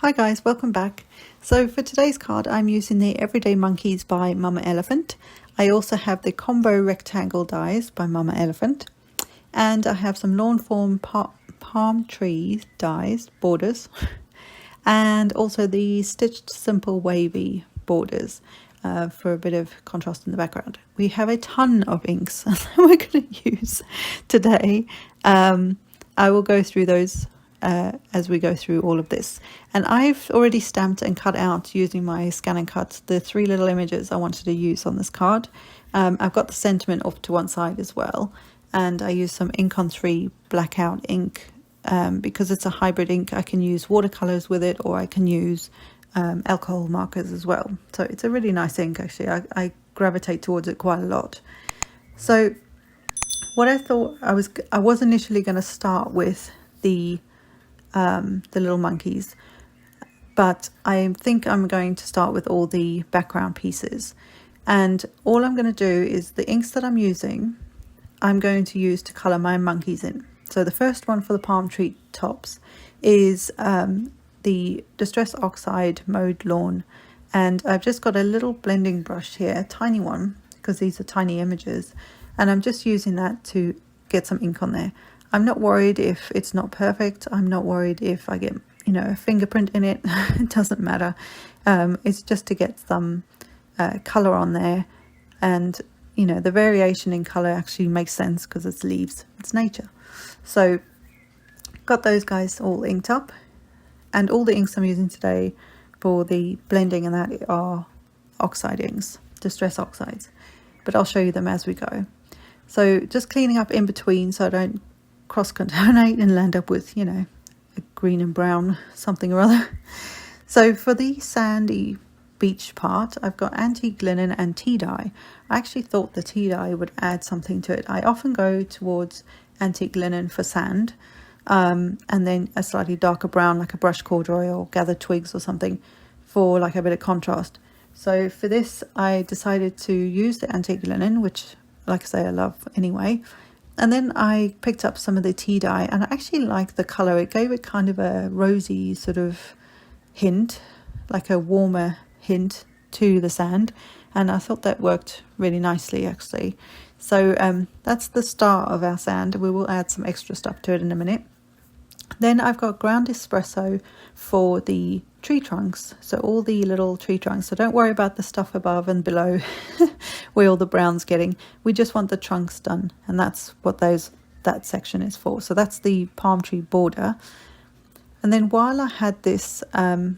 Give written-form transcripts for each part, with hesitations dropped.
Hi guys, welcome back. So for today's card I'm using the Everyday Monkeys by Mama Elephant. I also have the Combo Rectangle dies by Mama Elephant. And I have some Lawn Form Palm Tree dies, borders. And also the Stitched Simple Wavy borders for a bit of contrast in the background. We have a ton of inks that we're going to use today. I will go through those as we go through all of this, and I've already stamped and cut out using my scan and cut the three little images I wanted to use on this card. I've got the sentiment off to one side as well, and I use some Ink on 3 blackout ink because it's a hybrid ink. I can use watercolors with it, or I can use alcohol markers as well. So it's a really nice ink actually. I gravitate towards it quite a lot. So what I thought I was initially going to start with the little monkeys, but I think I'm going to start with all the background pieces, and all I'm going to do is the inks that I'm using I'm going to use to color my monkeys in. So the first one for the palm tree tops is the Distress Oxide Mode Lawn, and I've just got a little blending brush here, a tiny one, because these are tiny images, and I'm just using that to get some ink on there. I'm not worried if it's not perfect. I'm not worried if I get, a fingerprint in it. It doesn't matter. It's just to get some color on there. And, the variation in color actually makes sense because it's leaves. It's nature. So got those guys all inked up. And all the inks I'm using today for the blending and that are oxide inks, Distress Oxides. But I'll show you them as we go. So just cleaning up in between so I don't cross-contaminate and land up with, a green and brown something or other. So for the sandy beach part, I've got antique linen and tea dye. I actually thought the tea dye would add something to it. I often go towards antique linen for sand, and then a slightly darker brown like a brush corduroy or gathered twigs or something for like a bit of contrast. So for this I decided to use the antique linen, which like I say I love anyway. And then I picked up some of the tea dye, and I actually liked the colour. It gave it kind of a rosy sort of hint, like a warmer hint to the sand, and I thought that worked really nicely actually. So that's the start of our sand. We will add some extra stuff to it in a minute. Then I've got ground espresso for the tree trunks, so all the little tree trunks. So don't worry about the stuff above and below where all the brown's getting. We just want the trunks done, and that's what that section is for. So that's the palm tree border. And then while I had this, I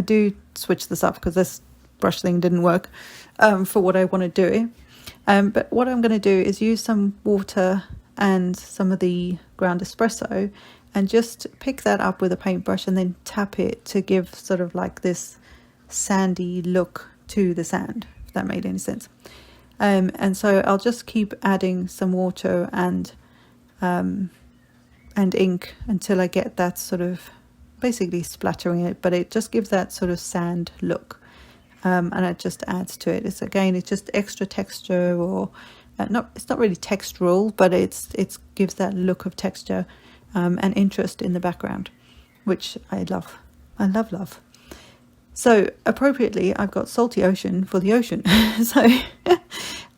do switch this up because this brush thing didn't work for what I want to do. But what I'm going to do is use some water and some of the ground espresso and just pick that up with a paintbrush and then tap it to give sort of like this sandy look to the sand, if that made any sense. And so I'll just keep adding some water and ink until I get that sort of basically splattering it, but it just gives that sort of sand look, and it just adds to it. It's just extra texture, or it's not really textural, but it gives that look of texture and interest in the background, which I love. I love. So appropriately, I've got Salty Ocean for the ocean. So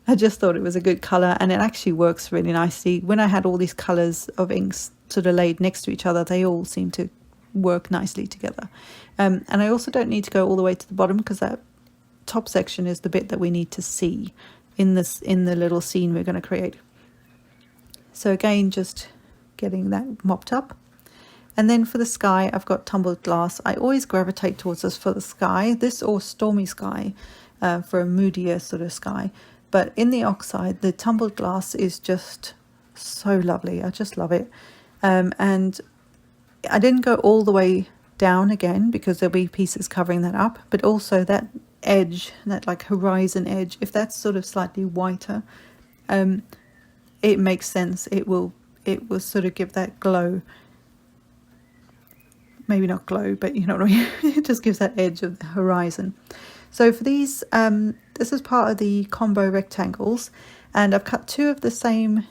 I just thought it was a good color, and it actually works really nicely. When I had all these colors of inks sort of laid next to each other, they all seem to work nicely together. And I also don't need to go all the way to the bottom, because that top section is the bit that we need to see in the little scene we're going to create. So again, just getting that mopped up. And then for the sky, I've got tumbled glass. I always gravitate towards this for the sky, this or stormy sky, for a moodier sort of sky. But in the oxide, the tumbled glass is just so lovely. I just love it. And I didn't go all the way down again because there'll be pieces covering that up, but also that edge, that like horizon edge, if that's sort of slightly whiter, it makes sense. It will sort of give that glow. Maybe not glow, but you know what I mean. It just gives that edge of the horizon. So for these, this is part of the combo rectangles, and I've cut two of the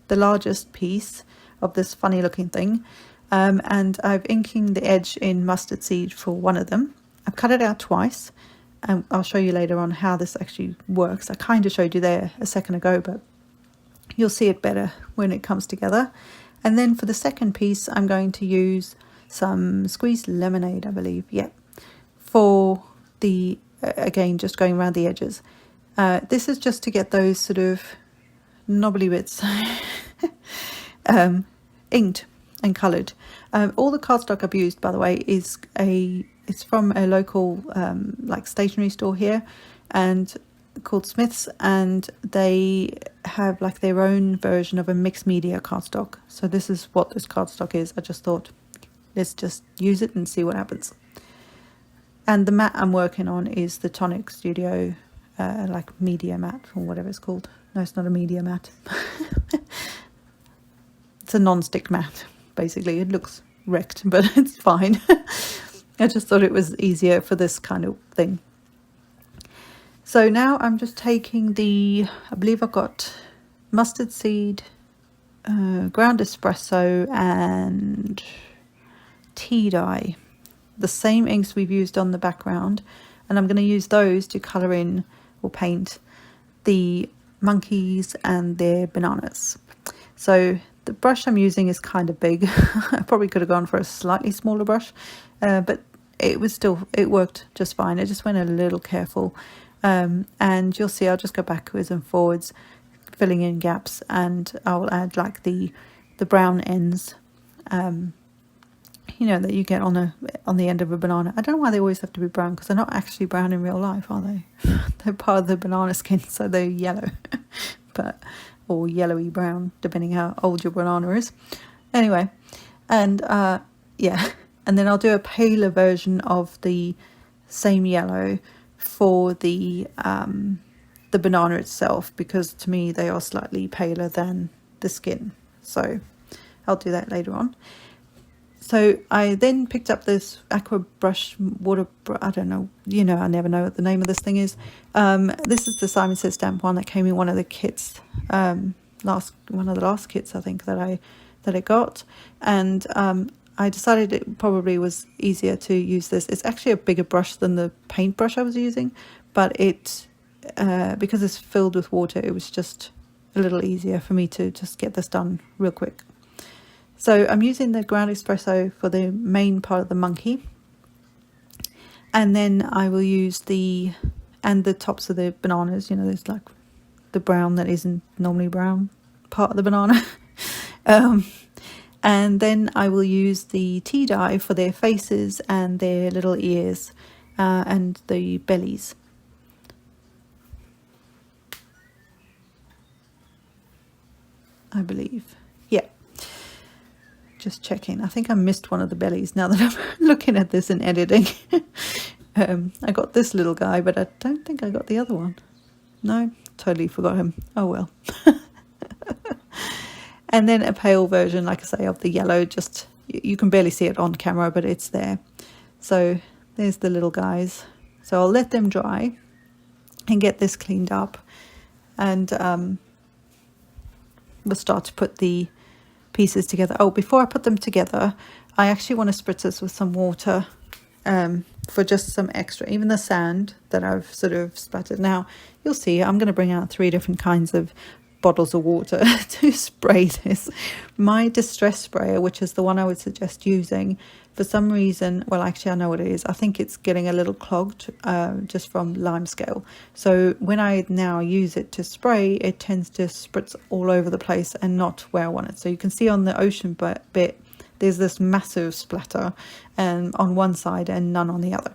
largest piece of this funny looking thing, and I've inking the edge in mustard seed for one of them. I've cut it out twice, and I'll show you later on how this actually works. I kind of showed you there a second ago, but you'll see it better when it comes together. And then for the second piece, I'm going to use some squeezed lemonade, I believe, yeah, for the, again, just going around the edges. This is just to get those sort of knobbly bits inked and coloured. All the cardstock I've used, by the way, it's from a local like stationery store here, and called Smith's, and they have like their own version of a mixed media cardstock. So this is what this cardstock is. I just thought, let's just use it and see what happens. And the mat I'm working on is the Tonic Studio like media mat, or whatever it's called. No, it's not a media mat. It's a non-stick mat, basically. It looks wrecked, but it's fine. I just thought it was easier for this kind of thing. So now I'm just taking I believe I've got mustard seed, ground espresso, and tea dye. The same inks we've used on the background, and I'm going to use those to colour in or paint the monkeys and their bananas. So the brush I'm using is kind of big. I probably could have gone for a slightly smaller brush, but it worked just fine. I just went a little careful, and you'll see I'll just go backwards and forwards, filling in gaps, and I'll add like the brown ends, you know, that you get on the end of a banana. I don't know why they always have to be brown, because they're not actually brown in real life, are they? They're part of the banana skin, so they're yellow, or yellowy brown, depending how old your banana is. Anyway, and yeah, and then I'll do a paler version of the same yellow for the banana itself, because to me they are slightly paler than the skin. So I'll do that later on. So I then picked up this aqua brush I don't know, you know, I never know what the name of this thing is. This is the Simon Says stamp one that came in one of the kits, one of the last kits I think that I got, and I decided it probably was easier to use this. It's actually a bigger brush than the paintbrush I was using, but it because it's filled with water, it was just a little easier for me to just get this done real quick. So I'm using the ground espresso for the main part of the monkey, and then I will use the tops of the bananas. You know, there's like the brown that isn't normally brown part of the banana. And then I will use the tea dye for their faces and their little ears, and the bellies. I believe, yeah. Just checking. I think I missed one of the bellies now that I'm looking at this and editing. I got this little guy, but I don't think I got the other one. No, totally forgot him. Oh well. And then a pale version, like I say, of the yellow. Just, you can barely see it on camera, but it's there. So there's the little guys. So I'll let them dry and get this cleaned up, and we'll start to put the pieces together. Oh, before I put them together, I actually want to spritz this with some water, for just some extra, even the sand that I've sort of splattered. Now you'll see I'm going to bring out 3 different kinds of bottles of water to spray this. My distress sprayer, which is the one I would suggest using, for some reason, well actually I know what it is, I think it's getting a little clogged, just from lime scale. So when I now use it to spray, it tends to spritz all over the place and not where I want it. So you can see on the ocean bit there's this massive splatter, and on one side and none on the other.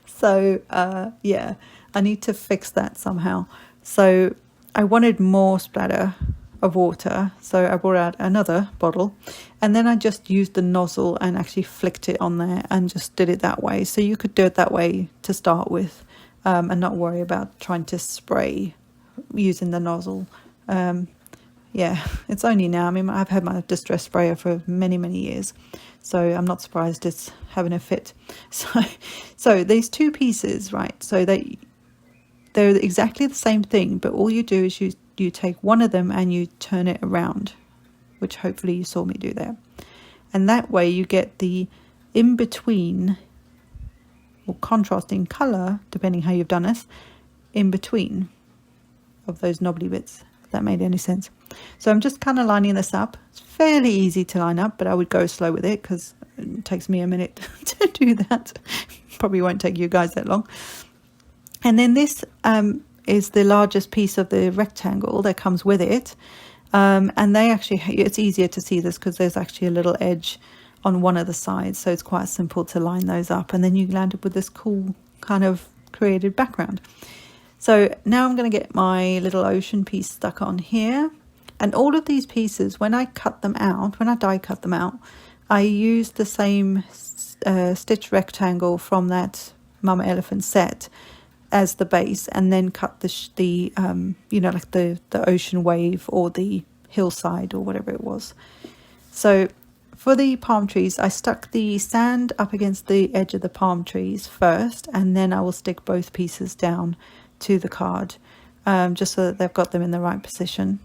so yeah, I need to fix that somehow. So I wanted more splatter of water, so I brought out another bottle, and then I just used the nozzle and actually flicked it on there and just did it that way. So you could do it that way to start with, and not worry about trying to spray using the nozzle. Yeah, it's only now, I mean, I've had my distress sprayer for many years, so I'm not surprised it's having a fit. So these 2 pieces, right, so they're exactly the same thing, but all you do is you take one of them and you turn it around, which hopefully you saw me do there. And that way you get the in-between or contrasting colour, depending how you've done this, in between of those knobbly bits, if that made any sense. So I'm just kind of lining this up. It's fairly easy to line up, but I would go slow with it because it takes me a minute to do that. Probably won't take you guys that long. And then this is the largest piece of the rectangle that comes with it. And they actually, it's easier to see this because there's actually a little edge on one of the sides, so it's quite simple to line those up, and then you land up with this cool kind of created background. So now I'm going to get my little ocean piece stuck on here, and all of these pieces, when I cut them out, when I die cut them out, I used the same stitch rectangle from that Mama Elephant set as the base, and then cut the you know, like the ocean wave or the hillside or whatever it was. So for the palm trees, I stuck the sand up against the edge of the palm trees first, and then I will stick both pieces down to the card, just so that they've got them in the right position.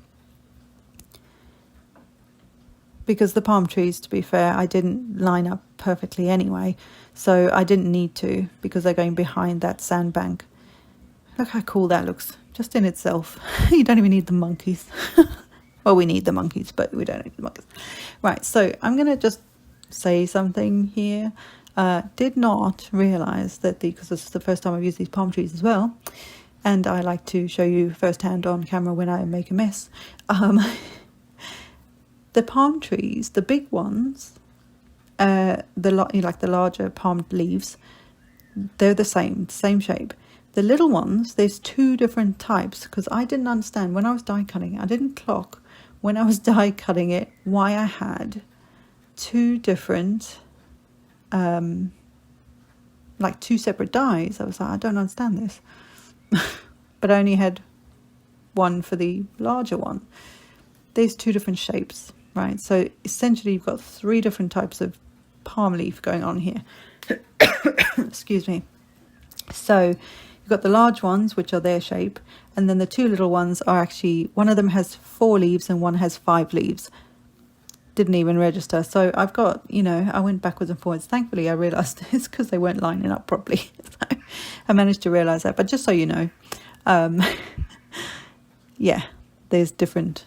Because the palm trees, to be fair, I didn't line up perfectly anyway, so I didn't need to, because they're going behind that sandbank. Look how cool that looks, just in itself. You don't even need the monkeys. Well, we need the monkeys, but we don't need the monkeys. Right, so I'm going to just say something here. Did not realise that because this is the first time I've used these palm trees as well, and I like to show you firsthand on camera when I make a mess. The palm trees, the big ones, like the larger palm leaves, they're the same shape. The little ones, there's two different types, because I didn't understand when I was die cutting it. I didn't clock when I was die cutting it why I had two different, like two separate dies. I was like, I don't understand this. But I only had one for the larger one. There's two different shapes, right? So essentially you've got three different types of palm leaf going on here. Excuse me. So you've got the large ones, which are their shape, and then the two little ones are actually, one of them has 4 leaves and one has 5 leaves. Didn't even register. So I've got, you know, I went backwards and forwards. Thankfully I realised it's because they weren't lining up properly. So I managed to realise that. But just so you know, yeah, there's different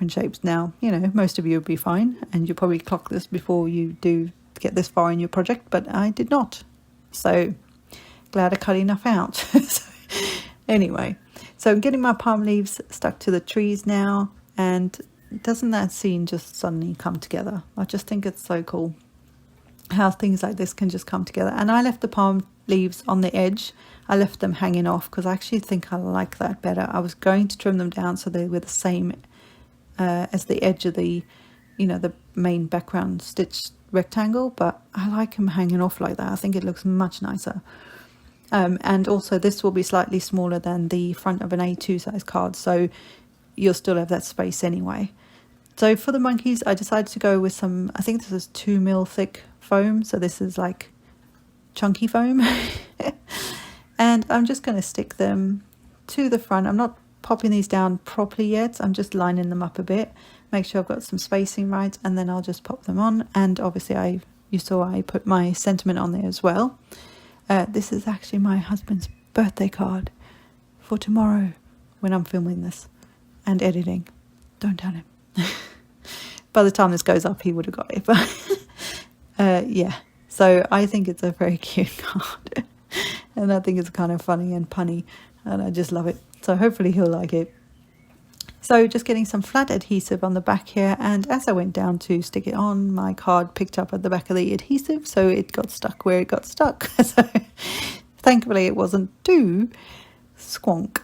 shapes. Now, you know, most of you will be fine, and you'll probably clock this before you do get this far in your project, but I did not. So glad I cut enough out. So, anyway, so I'm getting my palm leaves stuck to the trees now, and doesn't that scene just suddenly come together? I just think it's so cool how things like this can just come together. And I left the palm leaves on the edge. I left them hanging off because I actually think I like that better. I was going to trim them down so they were the same as the edge of the, you know, the main background stitch rectangle, but I like them hanging off like that. I think it looks much nicer. And also this will be slightly smaller than the front of an A2 size card, so you'll still have that space anyway. So for the monkeys, I decided to go with some, I think this is 2mm thick foam, so this is like chunky foam. And I'm just going to stick them to the front. I'm not popping these down properly yet, I'm just lining them up a bit, make sure I've got some spacing right, and then I'll just pop them on. And obviously you saw I put my sentiment on there as well. This is actually my husband's birthday card for tomorrow when I'm filming this and editing. Don't tell him. By the time this goes up, he would have got it. But yeah, so I think it's a very cute card. And I think it's kind of funny and punny, and I just love it. So hopefully he'll like it. So just getting some flat adhesive on the back here, and as I went down to stick it on, my card picked up at the back of the adhesive, so it got stuck where it got stuck. So thankfully it wasn't too squonk.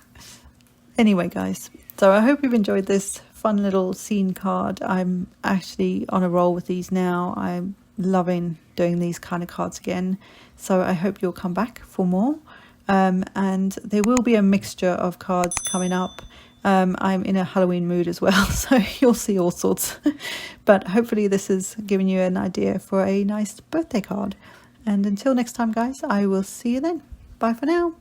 Anyway guys, so I hope you've enjoyed this fun little scene card. I'm actually on a roll with these now. I'm loving doing these kind of cards again, so I hope you'll come back for more. And there will be a mixture of cards coming up. I'm in a Halloween mood as well, so you'll see all sorts. But hopefully this has given you an idea for a nice birthday card. And until next time guys, I will see you then. Bye for now.